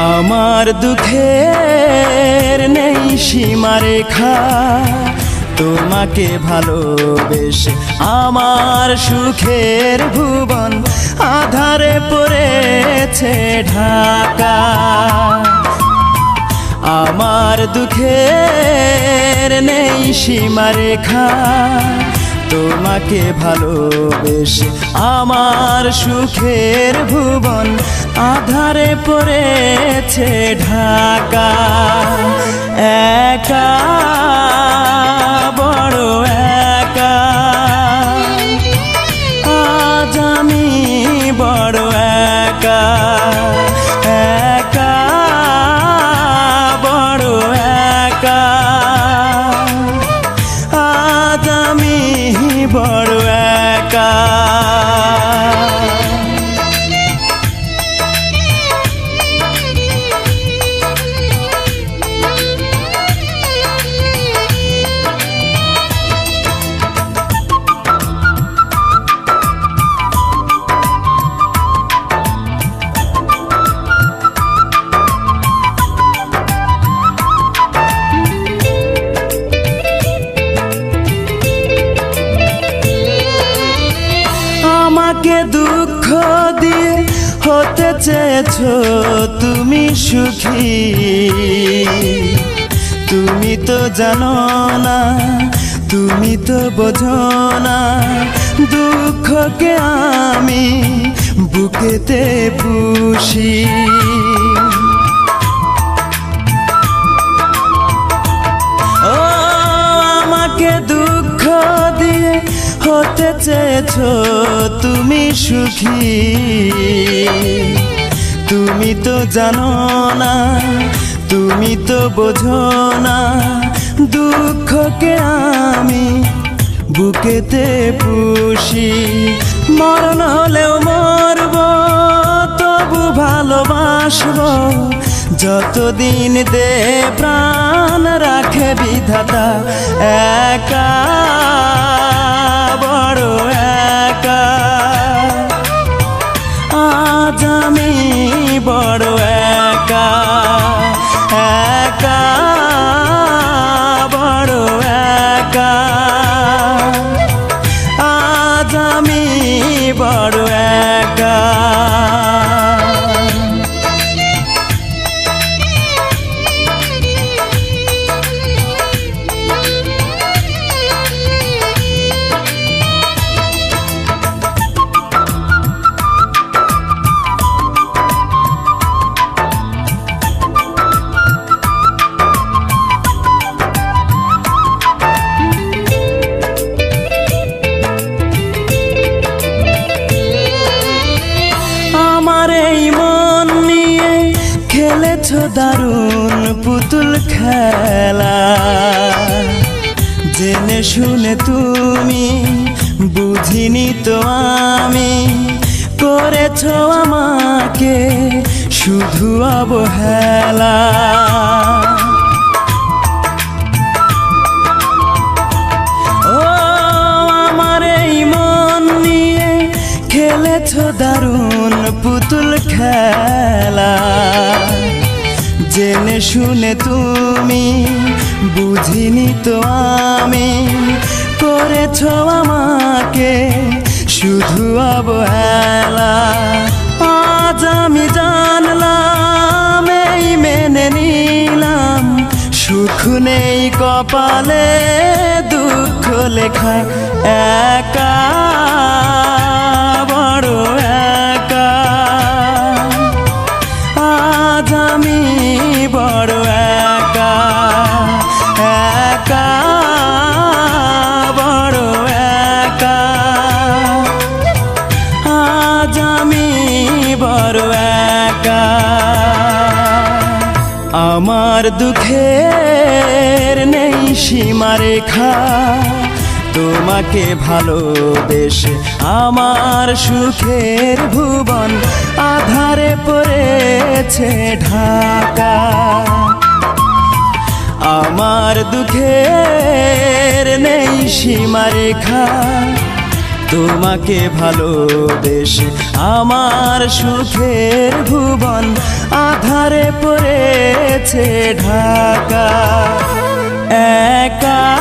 আমার দুঃখের নেই সীমারেখা, তোমাকে ভালোবেসে আমার সুখের ভুবন আধারে পড়েছে ঢাকা। আমার দুঃখের নেই সীমারেখা, তোমাকে ভালোবেসে আমার সুখের ভুবন আধারে পড়েছে ঢাকা। একা বড় একা, আজ আমি বড় একা। একা বড় একা, আজ আমি বড় একা। আমাকে দুঃখ দিয়ে হতে চেয়েছো তুমি সুখী, তুমি তো জানো না, তুমি তো বোঝো না, দুঃখকে আমি বুকেতে পুষি। ও আমাকে দুঃখ দিয়ে হতে চেয়েছো তুমি সুখী, তুমি তো জানো না, তুমি তো বোঝো না, দুঃখকে আমি বুকেতে পুষি। মরণ হলেও মরব, তবু ভালোবাসবো, যতদিন দে প্রাণ রাখে বিধাতা। একা বড় একা, আজ আমি বড় একা। একা বড় একা, আজ আমি বড় একা। আমার এই মন নিয়ে খেলেছো দারুণ পুতুল খেলা, জেনে শুনে তুমি বুঝিনি তো আমি, করেছো আমাকে শুধু অবহেলা। ও আমার এই মন নিয়ে খেলেছো দারুণ পুতুল খেলা, জেনে শুনে তুমি বুঝিনি তো আমি, করেছো আমাকে শুধু অবহেলা। আজ আমি জানলাম, এই মেনে নিলাম, সুখ নেই কপালে, দুঃখ লেখা। একা বড় একা, আজ আমি বড় একা। একা বড় একা, আজ আমি বড় একা। আমার দুঃখের নেই সীমারেখা, তোমাকে ভালোবেসে আমার সুখের ভুবন আধারে পড়েছে ঢাকা। আমার দুঃখের নেই সীমারেখা, তোমাকে ভালোবেসে আমার সুখের ভুবন আধারে পড়েছে ঢাকা। একা